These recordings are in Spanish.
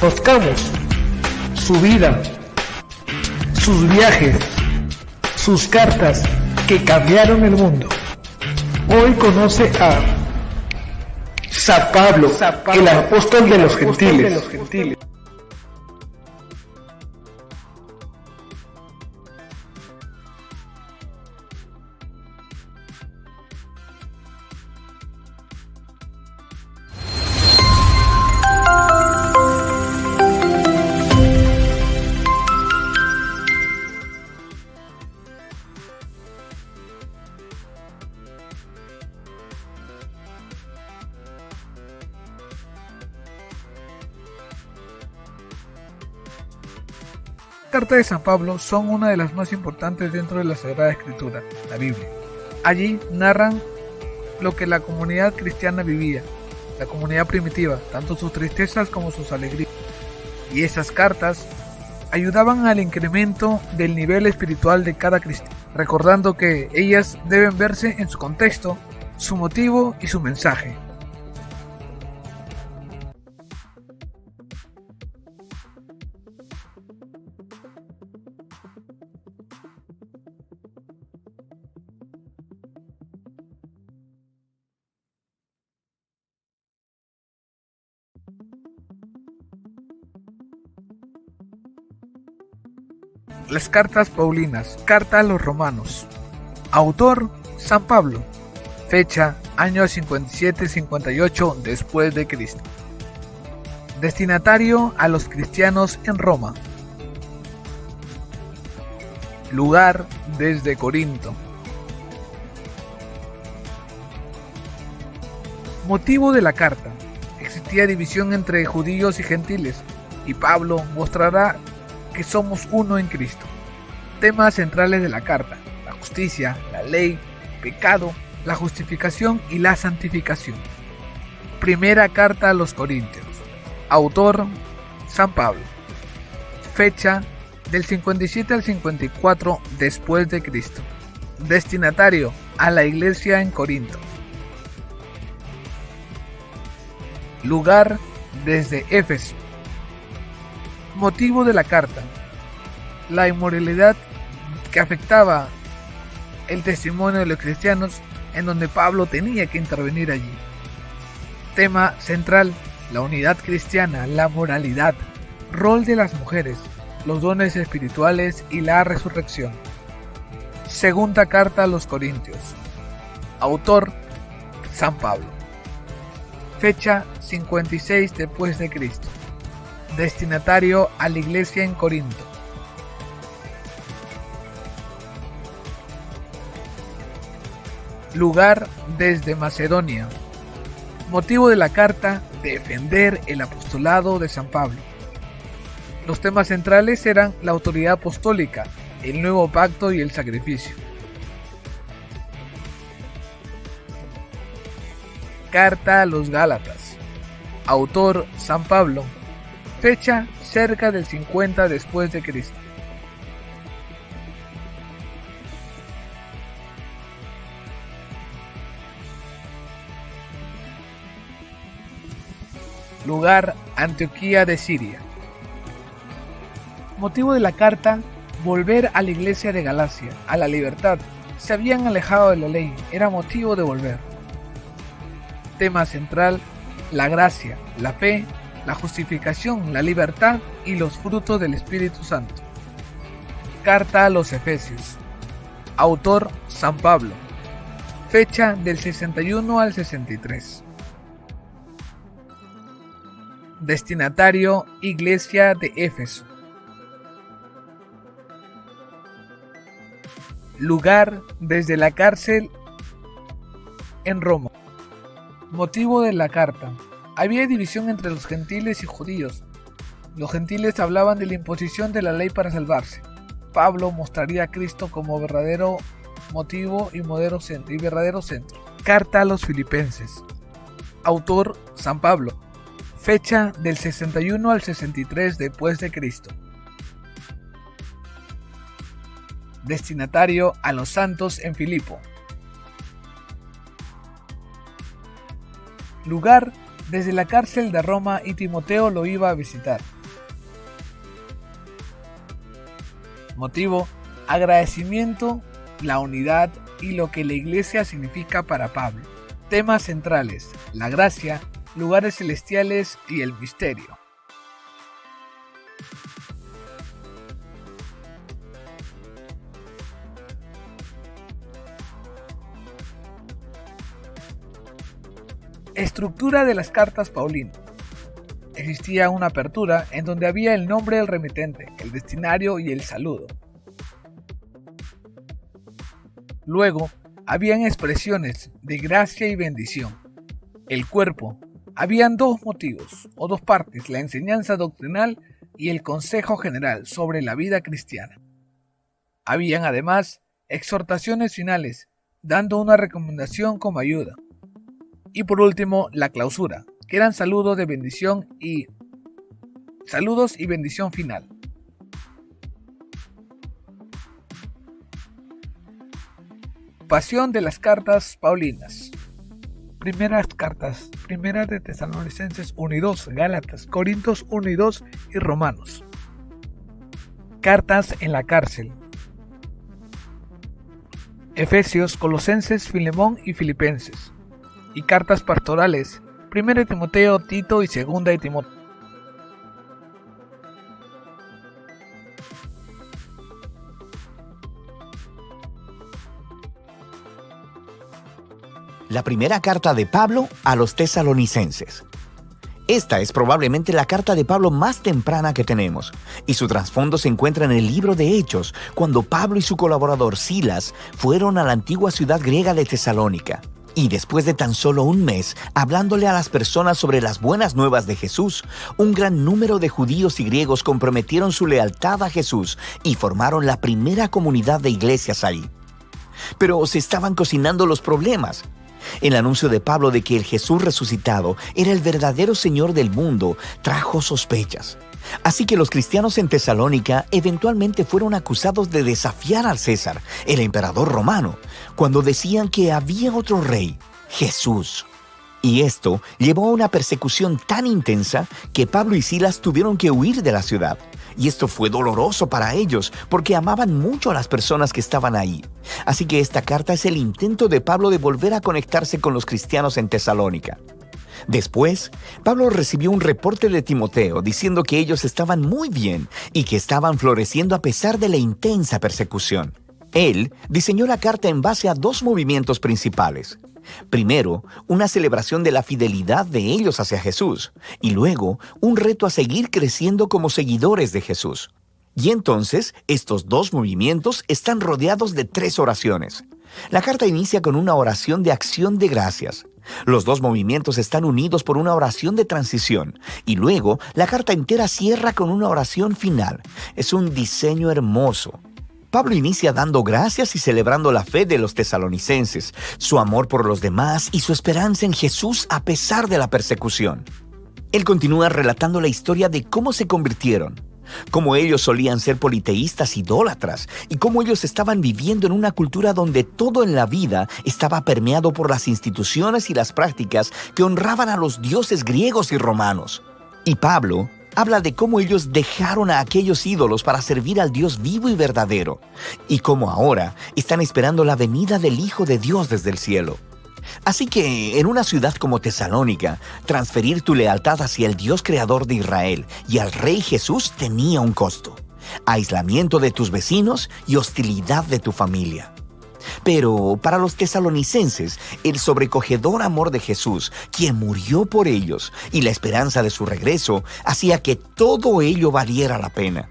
conozcamos su vida, sus viajes, sus cartas que cambiaron el mundo. Hoy conoce a San Pablo, el apóstol de los gentiles. Las cartas de San Pablo son una de las más importantes dentro de la Sagrada Escritura, la Biblia. Allí narran lo que la comunidad cristiana vivía, la comunidad primitiva, tanto sus tristezas como sus alegrías. Y esas cartas ayudaban al incremento del nivel espiritual de cada cristiano, recordando que ellas deben verse en su contexto, su motivo y su mensaje. Las cartas paulinas, carta a los romanos. Autor, San Pablo. Fecha, año 57-58 después de Cristo. Destinatario, a los cristianos en Roma. Lugar, desde Corinto. Motivo de la carta. Existía división entre judíos y gentiles, y Pablo mostrará que somos uno en Cristo. Temas centrales de la carta: la justicia, la ley, pecado, la justificación y la santificación. Primera carta a los Corintios. Autor, San Pablo. Fecha, del 57 al 54 después de Cristo. Destinatario, a la iglesia en Corinto. Lugar, desde Éfeso. Motivo de la carta: la inmoralidad que afectaba el testimonio de los cristianos, en donde Pablo tenía que intervenir allí. Tema central: la unidad cristiana, la moralidad, rol de las mujeres, los dones espirituales y la resurrección. Segunda carta a los Corintios. Autor, San Pablo. Fecha, 56 después de Cristo. Destinatario, a la iglesia en Corinto. Lugar, desde Macedonia. Motivo de la carta: defender el apostolado de San Pablo. Los temas centrales eran la autoridad apostólica, el nuevo pacto y el sacrificio. Carta a los Gálatas. Autor, San Pablo. Fecha, cerca del 50 después de Cristo. Lugar, Antioquía de Siria. Motivo de la carta: volver a la iglesia de Galacia, a la libertad. Se habían alejado de la ley, era motivo de volver. Tema central: la gracia, la fe, la justificación, la libertad y los frutos del Espíritu Santo. Carta a los Efesios. Autor, San Pablo. Fecha, del 61 al 63. Destinatario: iglesia de Éfeso. Lugar, desde la cárcel en Roma. Motivo de la carta: había división entre los gentiles y judíos. Los gentiles hablaban de la imposición de la ley para salvarse. Pablo mostraría a Cristo como verdadero motivo y verdadero centro. Carta a los Filipenses. Autor, San Pablo. Fecha, del 61 al 63 después de Cristo. Destinatario: a los santos en Filipo. Lugar, desde la cárcel de Roma, y Timoteo lo iba a visitar. Motivo: agradecimiento, la unidad y lo que la iglesia significa para Pablo. Temas centrales: la gracia, lugares celestiales y el misterio. Estructura de las cartas paulinas. Existía una apertura en donde había el nombre del remitente, el destinario y el saludo. Luego, habían expresiones de gracia y bendición. El cuerpo. Habían dos motivos, o dos partes: la enseñanza doctrinal y el consejo general sobre la vida cristiana. Habían además exhortaciones finales, dando una recomendación como ayuda. Y por último, la clausura, que eran saludos y bendición final. Pasión de las cartas paulinas. Primeras cartas: Primera de Tesalonicenses 1 y 2, Gálatas, Corintios 1 y 2 y Romanos. Cartas en la cárcel: Efesios, Colosenses, Filemón y Filipenses. Y cartas pastorales: 1 de Timoteo, Tito y 2 de Timoteo. La primera carta de Pablo a los tesalonicenses. Esta es probablemente la carta de Pablo más temprana que tenemos, y su trasfondo se encuentra en el libro de Hechos, cuando Pablo y su colaborador Silas fueron a la antigua ciudad griega de Tesalónica. Y después de tan solo un mes, hablándole a las personas sobre las buenas nuevas de Jesús, un gran número de judíos y griegos comprometieron su lealtad a Jesús y formaron la primera comunidad de iglesias ahí. Pero se estaban cocinando los problemas. El anuncio de Pablo de que el Jesús resucitado era el verdadero Señor del mundo trajo sospechas. Así que los cristianos en Tesalónica eventualmente fueron acusados de desafiar al César, el emperador romano, cuando decían que había otro rey, Jesús. Y esto llevó a una persecución tan intensa que Pablo y Silas tuvieron que huir de la ciudad. Y esto fue doloroso para ellos porque amaban mucho a las personas que estaban ahí. Así que esta carta es el intento de Pablo de volver a conectarse con los cristianos en Tesalónica. Después, Pablo recibió un reporte de Timoteo diciendo que ellos estaban muy bien y que estaban floreciendo a pesar de la intensa persecución. Él diseñó la carta en base a dos movimientos principales. Primero, una celebración de la fidelidad de ellos hacia Jesús, y luego, un reto a seguir creciendo como seguidores de Jesús. Y entonces, estos dos movimientos están rodeados de tres oraciones. La carta inicia con una oración de acción de gracias. Los dos movimientos están unidos por una oración de transición, y luego la carta entera cierra con una oración final. Es un diseño hermoso. Pablo inicia dando gracias y celebrando la fe de los tesalonicenses, su amor por los demás y su esperanza en Jesús a pesar de la persecución. Él continúa relatando la historia de cómo se convirtieron, cómo ellos solían ser politeístas idólatras y cómo ellos estaban viviendo en una cultura donde todo en la vida estaba permeado por las instituciones y las prácticas que honraban a los dioses griegos y romanos. Y Pablo habla de cómo ellos dejaron a aquellos ídolos para servir al Dios vivo y verdadero, y cómo ahora están esperando la venida del Hijo de Dios desde el cielo. Así que, en una ciudad como Tesalónica, transferir tu lealtad hacia el Dios creador de Israel y al Rey Jesús tenía un costo: aislamiento de tus vecinos y hostilidad de tu familia. Pero para los tesalonicenses, el sobrecogedor amor de Jesús, quien murió por ellos, y la esperanza de su regreso, hacía que todo ello valiera la pena.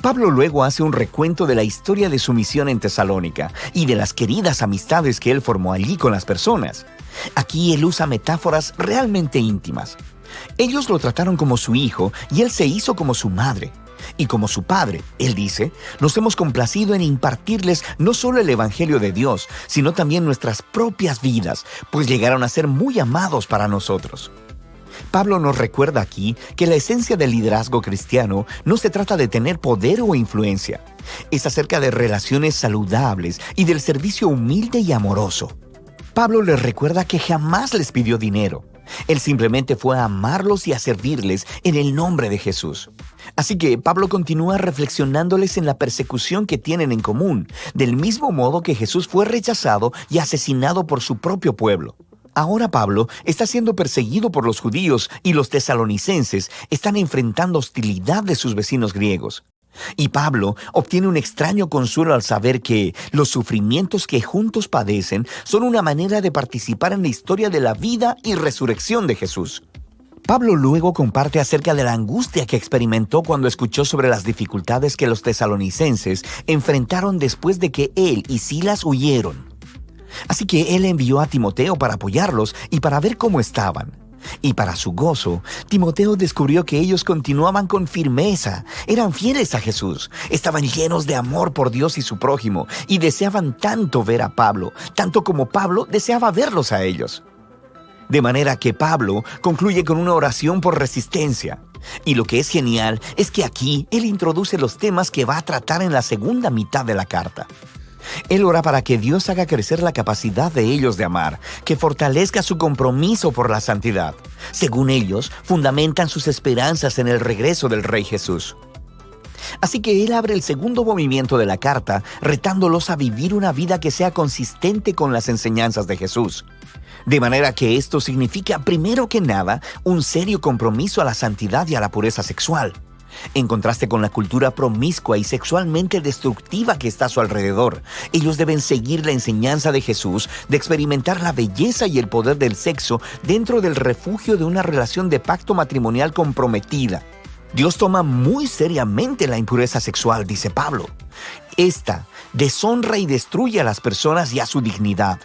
Pablo luego hace un recuento de la historia de su misión en Tesalónica y de las queridas amistades que él formó allí con las personas. Aquí él usa metáforas realmente íntimas. Ellos lo trataron como su hijo y él se hizo como su madre. Y como su padre, él dice, nos hemos complacido en impartirles no solo el Evangelio de Dios, sino también nuestras propias vidas, pues llegaron a ser muy amados para nosotros. Pablo nos recuerda aquí que la esencia del liderazgo cristiano no se trata de tener poder o influencia. Es acerca de relaciones saludables y del servicio humilde y amoroso. Pablo les recuerda que jamás les pidió dinero. Él simplemente fue a amarlos y a servirles en el nombre de Jesús. Así que Pablo continúa reflexionándoles en la persecución que tienen en común, del mismo modo que Jesús fue rechazado y asesinado por su propio pueblo. Ahora Pablo está siendo perseguido por los judíos y los tesalonicenses están enfrentando hostilidad de sus vecinos griegos. Y Pablo obtiene un extraño consuelo al saber que los sufrimientos que juntos padecen son una manera de participar en la historia de la vida y resurrección de Jesús. Pablo luego comparte acerca de la angustia que experimentó cuando escuchó sobre las dificultades que los tesalonicenses enfrentaron después de que él y Silas huyeron. Así que él envió a Timoteo para apoyarlos y para ver cómo estaban. Y para su gozo, Timoteo descubrió que ellos continuaban con firmeza, eran fieles a Jesús, estaban llenos de amor por Dios y su prójimo, y deseaban tanto ver a Pablo, tanto como Pablo deseaba verlos a ellos. De manera que Pablo concluye con una oración por resistencia. Y lo que es genial es que aquí él introduce los temas que va a tratar en la segunda mitad de la carta. Él ora para que Dios haga crecer la capacidad de ellos de amar, que fortalezca su compromiso por la santidad. Según ellos, fundamentan sus esperanzas en el regreso del Rey Jesús. Así que él abre el segundo movimiento de la carta, retándolos a vivir una vida que sea consistente con las enseñanzas de Jesús. De manera que esto significa, primero que nada, un serio compromiso a la santidad y a la pureza sexual. En contraste con la cultura promiscua y sexualmente destructiva que está a su alrededor, ellos deben seguir la enseñanza de Jesús de experimentar la belleza y el poder del sexo dentro del refugio de una relación de pacto matrimonial comprometida. Dios toma muy seriamente la impureza sexual, dice Pablo. Esta deshonra y destruye a las personas y a su dignidad.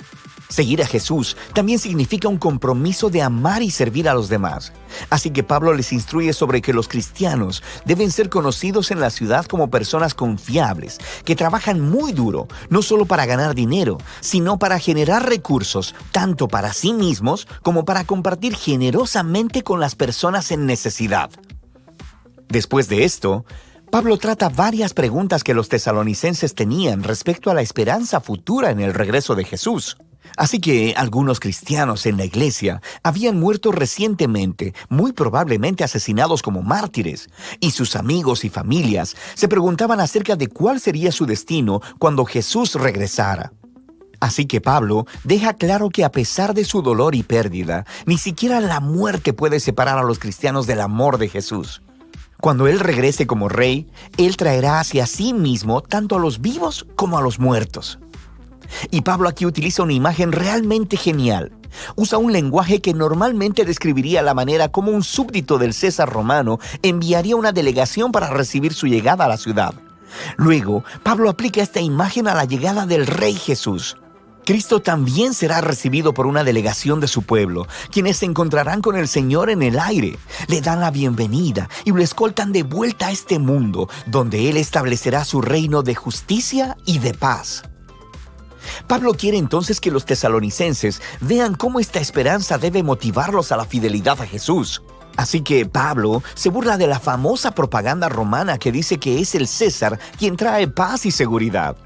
Seguir a Jesús también significa un compromiso de amar y servir a los demás. Así que Pablo les instruye sobre que los cristianos deben ser conocidos en la ciudad como personas confiables, que trabajan muy duro, no solo para ganar dinero, sino para generar recursos, tanto para sí mismos como para compartir generosamente con las personas en necesidad. Después de esto, Pablo trata varias preguntas que los tesalonicenses tenían respecto a la esperanza futura en el regreso de Jesús. Así que algunos cristianos en la iglesia habían muerto recientemente, muy probablemente asesinados como mártires, y sus amigos y familias se preguntaban acerca de cuál sería su destino cuando Jesús regresara. Así que Pablo deja claro que a pesar de su dolor y pérdida, ni siquiera la muerte puede separar a los cristianos del amor de Jesús. Cuando Él regrese como Rey, Él traerá hacia sí mismo tanto a los vivos como a los muertos. Y Pablo aquí utiliza una imagen realmente genial. Usa un lenguaje que normalmente describiría la manera como un súbdito del César romano enviaría una delegación para recibir su llegada a la ciudad. Luego, Pablo aplica esta imagen a la llegada del Rey Jesús. Cristo también será recibido por una delegación de su pueblo, quienes se encontrarán con el Señor en el aire, le dan la bienvenida y lo escoltan de vuelta a este mundo, donde Él establecerá su reino de justicia y de paz. Pablo quiere entonces que los tesalonicenses vean cómo esta esperanza debe motivarlos a la fidelidad a Jesús. Así que Pablo se burla de la famosa propaganda romana que dice que es el César quien trae paz y seguridad.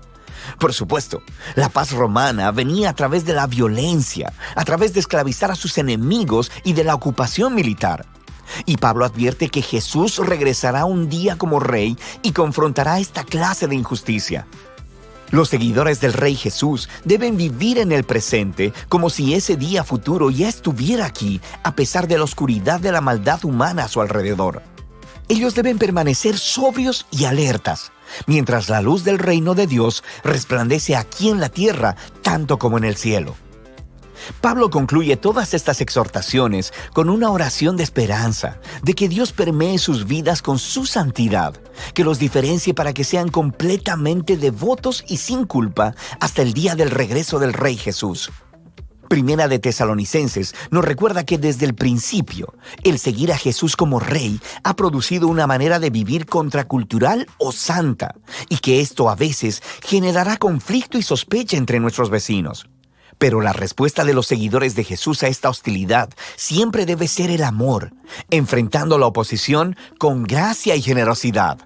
Por supuesto, la paz romana venía a través de la violencia, a través de esclavizar a sus enemigos y de la ocupación militar. Y Pablo advierte que Jesús regresará un día como rey y confrontará esta clase de injusticia. Los seguidores del Rey Jesús deben vivir en el presente como si ese día futuro ya estuviera aquí, a pesar de la oscuridad de la maldad humana a su alrededor. Ellos deben permanecer sobrios y alertas, mientras la luz del reino de Dios resplandece aquí en la tierra, tanto como en el cielo. Pablo concluye todas estas exhortaciones con una oración de esperanza, de que Dios permee sus vidas con su santidad, que los diferencie para que sean completamente devotos y sin culpa hasta el día del regreso del Rey Jesús. Primera de Tesalonicenses nos recuerda que desde el principio, el seguir a Jesús como Rey ha producido una manera de vivir contracultural o santa, y que esto a veces generará conflicto y sospecha entre nuestros vecinos. Pero la respuesta de los seguidores de Jesús a esta hostilidad siempre debe ser el amor, enfrentando la oposición con gracia y generosidad.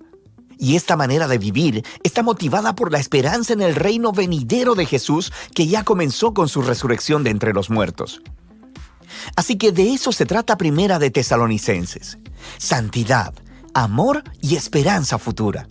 Y esta manera de vivir está motivada por la esperanza en el reino venidero de Jesús que ya comenzó con su resurrección de entre los muertos. Así que de eso se trata Primera de Tesalonicenses. Santidad, amor y esperanza futura.